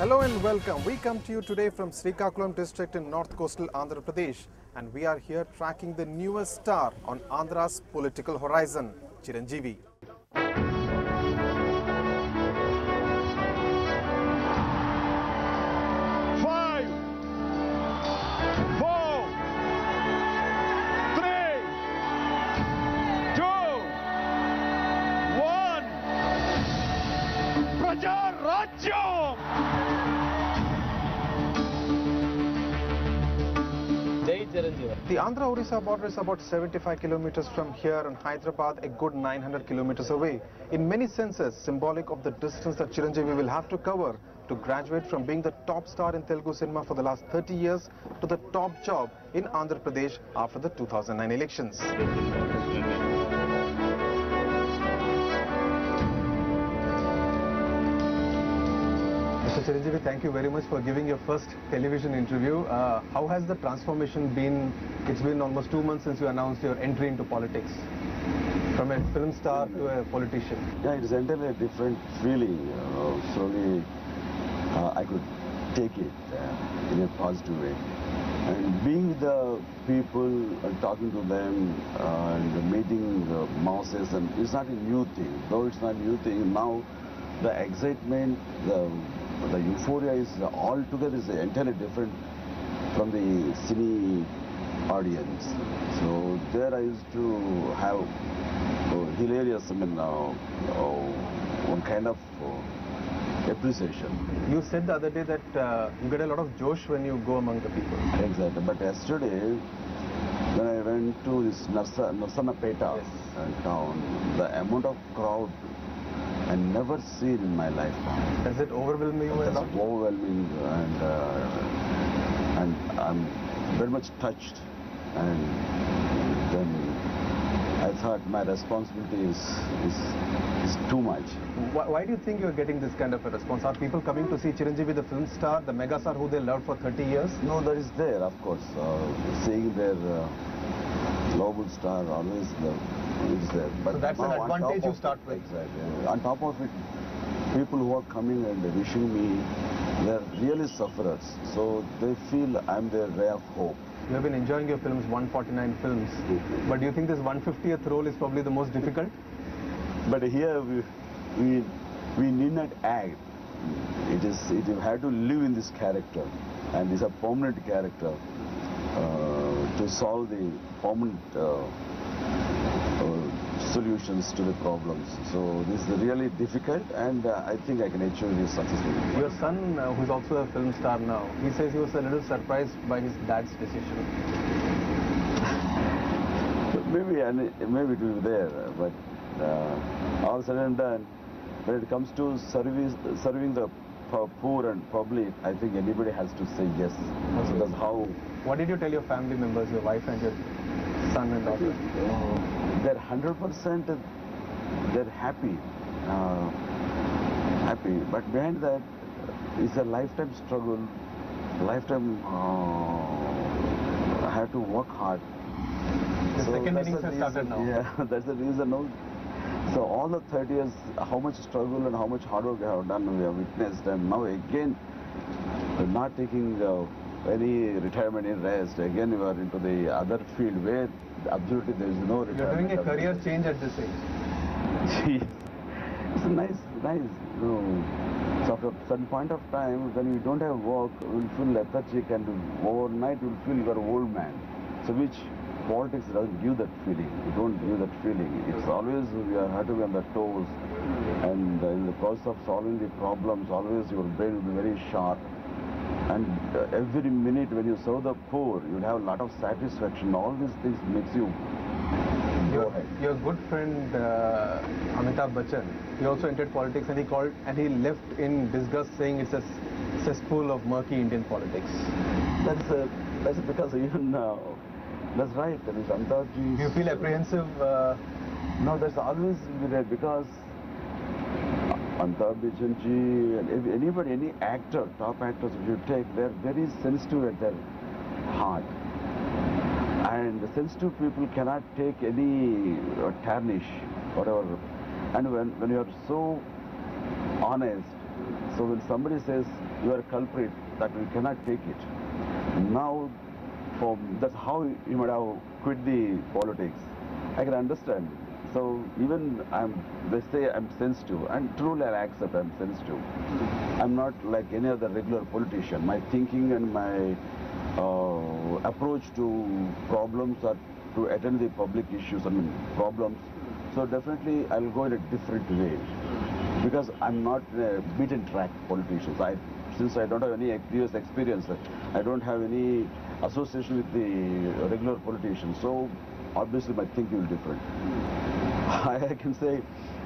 Hello and welcome. We come to you today from Srikakulam district in north coastal Andhra Pradesh, and we are here tracking the newest star on Andhra's political horizon, Chiranjeevi. The Andhra-Orissa border is about 75 kilometers from here and Hyderabad a good 900 kilometers away. In many senses, symbolic of the distance that Chiranjeevi will have to cover to graduate from being the top star in Telugu cinema for the last 30 years to the top job in Andhra Pradesh after the 2009 elections. Mr. Chiranjeevi, thank you very much for giving your first television interview. How has the transformation been? It's been almost 2 months since you announced your entry into politics. From a film star to a politician. Yeah, it's entirely a different feeling. Slowly, I could take it in a positive way. And being with the people and talking to them and meeting the masses, and it's not a new thing. Though it's not a new thing, now the excitement, the euphoria is altogether is entirely different from the cine audience. So there I used to have hilarious, one kind of appreciation. You said the other day that you get a lot of josh when you go among the people. Exactly. But yesterday, when I went to this Narsanapeta town, the amount of crowd I never seen in my lifetime. Does it overwhelm you a lot? It's overwhelming, and I'm very much touched. And then I thought my responsibility is too much. Why do you think you're getting this kind of a response? Are people coming to see Chiranjeevi, the film star, the mega star who they loved for 30 years? No, that is there, of course. Seeing their global star always is there. But so that's an advantage you start with. Exactly. On top of it, people who are coming and wishing me, they're really sufferers. So they feel I'm their ray of hope. You have been enjoying your films, 149 films. But do you think this 150th role is probably the most difficult? But here we need not act. You have to live in this character, and it's a permanent character to solve the permanent solutions to the problems. So this is really difficult, and I think I can achieve this successfully. Your son, who's also a film star now, he says he was a little surprised by his dad's decision. Maybe it will be there, but all said and done, when it comes to serving the poor and public, I think anybody has to say yes. So that's how. What did you tell your family members, your wife and your son and daughter? They're 100%. They're happy, But behind that is a lifetime struggle. Lifetime. I have to work hard. The second innings has started now. Yeah, that's the reason. No. So all the 30 years, how much struggle and how much hard work we have done, we have witnessed, and now again, we're not taking any retirement in rest. Again, we are into the other field where absolutely there is no retirement. You're doing a career change at this age. It's nice. So after a certain point of time, when you don't have work, you will feel lethargic, and overnight you will feel you are an old man. So which politics doesn't give that feeling. You don't give that feeling. It's always we have to be on the toes, and in the process of solving the problems, always your brain will be very sharp. And every minute when you serve the poor, you'll have a lot of satisfaction. All these things makes you. Your good friend Amitabh Bachchan, he also entered politics, and he left in disgust, saying it's a cesspool of murky Indian politics. That's because even that's right. Do you feel apprehensive? No, that's always been there, because Amitabh Bachchan ji and anybody, any actor, top actors, if you take, they're very sensitive at their heart. And the sensitive people cannot take any tarnish, whatever. And when you are so honest, So when somebody says you are a culprit, that we cannot take it. Now, that's how you might have quit the politics. I can understand. So even they say I'm sensitive, and truly I accept I'm sensitive. I'm not like any other regular politician. My thinking and my approach to problems are to attend the public issues, problems. So definitely I'll go in a different way, because I'm not a beaten track politician. Since I don't have any previous experience, I don't have any association with the regular politicians. So obviously my thinking is different. I can say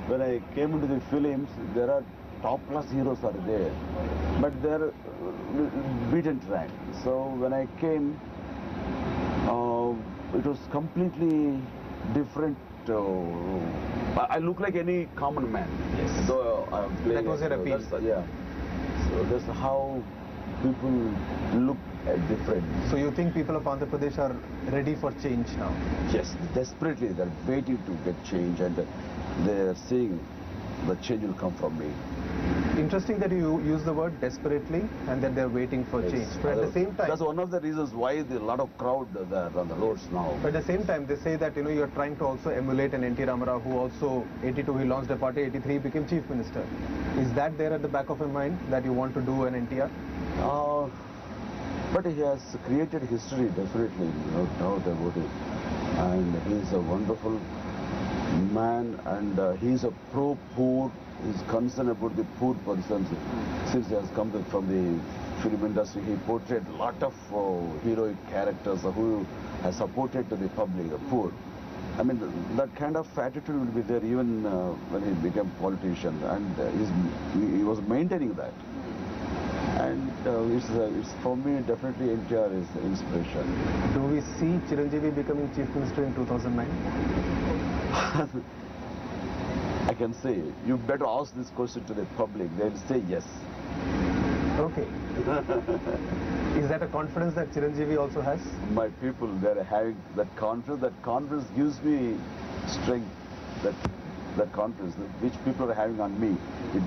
when I came into the films, there are top-class heroes are there, but they're beaten track. So when I came, it was completely different. I look like any common man. Yes. So that was your appeal. Yeah. So that's how people look at different. So you think people of Andhra Pradesh are ready for change now? Yes, desperately they're waiting to get change, and they're seeing the change will come from me. Interesting that you use the word desperately and that they're waiting for change. But at the same time, that's one of the reasons why there's a lot of crowd there on the roads now. But at the same time, they say that you're trying to also emulate an N.T. Ramarao, who also 82 he launched a party, 83 became chief minister. Is that there at the back of your mind that you want to do an NTR? But he has created history, definitely, no doubt about it. And he's a wonderful man, and he's a pro-poor. He's concerned about the poor persons. Since he has come from the film industry, he portrayed a lot of heroic characters who has supported to the public, the poor. I mean, that kind of attitude will be there even when he became politician, and he was maintaining that. And it's for me definitely NTR is inspiration. Do we see Chiranjeevi becoming chief minister in 2009? I can say, you better ask this question to the public. They'll say yes. Okay. Is that a confidence that Chiranjeevi also has? My people, they're having that confidence. That confidence gives me strength. That confidence which people are having on me,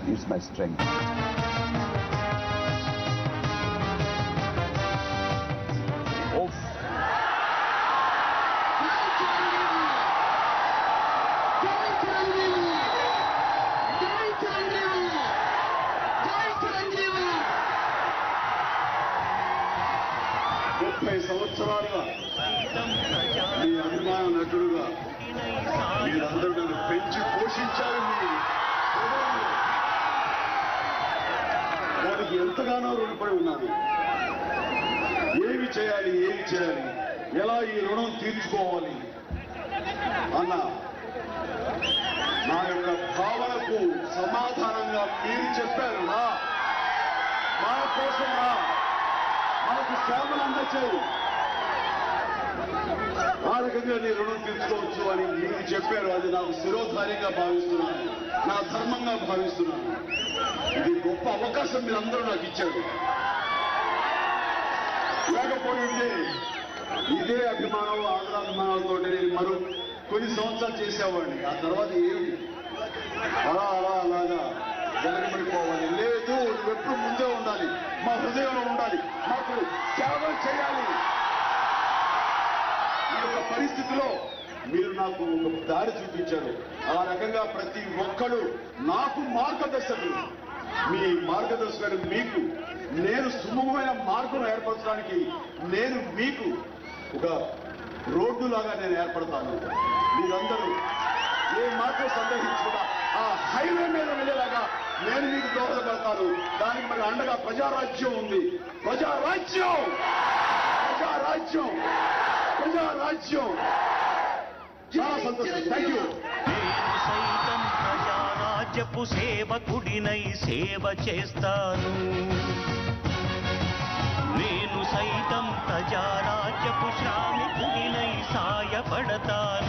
it's my strength. Oh. సంవత్సరాలుగా మీ అభిమాన నటుడుగా మీరందరూ నన్ను పెంచి పోషించారు. వారికి ఎంతగానో రుణపడి ఉన్నాను. ఏమి చేయాలి, ఎలా ఈ రుణం తీర్చుకోవాలి అన్న నా యొక్క భావనకు సమాధానంగా మీరు చెప్పారు. మా కోసం మనకు సేవలు అందచేయి, ఆ రకంగా నీ రుణం తీర్చుకోవచ్చు అని మీరు చెప్పారు. అది నాకు శిరోధార్యంగా భావిస్తున్నాను, నా ధర్మంగా భావిస్తున్నాను. ఇది గొప్ప అవకాశం మీరందరూ నాకు ఇచ్చారు. లేకపోతే ఇదే అభిమానం, ఆంధ్రాభిమానాలతో నేను మరో కొన్ని సంవత్సరాలు చేసేవాడిని. ఆ తర్వాత ఏమి అలాగా వెనకబడిపోవాలి. లేదు, నువ్వెప్పుడు ముందే ఉండాలి, మా హృదయంలో ఉండాలి, మాకు సేవ చేయాలి. ఈ యొక్క పరిస్థితిలో మీరు నాకు ఒక దారి చూపించారు. ఆ రకంగా ప్రతి ఒక్కరు నాకు మార్గదర్శకులు. మీ మార్గదర్శకుడు మీకు నేను సుమూహమైన మార్గం ఏర్పరచడానికి నేను మీకు ఒక రోడ్డులాగా నేను ఏర్పడతాను. మీరందరూ ఏ మాత్రం సందేహించకుండా ఆ హైవే మీద వెళ్ళేలాగా నేను మీకు దోహదపడతాను. దానికి మరి అండగా ప్రజారాజ్యం ఉంది. ప్రజారాజ్యం ప్రజారాజ్యం ప్రజారాజ్యం. చాలా సంతోషం. Thank you. ప్రజారాజ్యపు సేవకుడినై సేవ చేస్తాను. నేను సైతం ప్రజారాజ్యపు శ్రామికుడినై సాయపడతాను.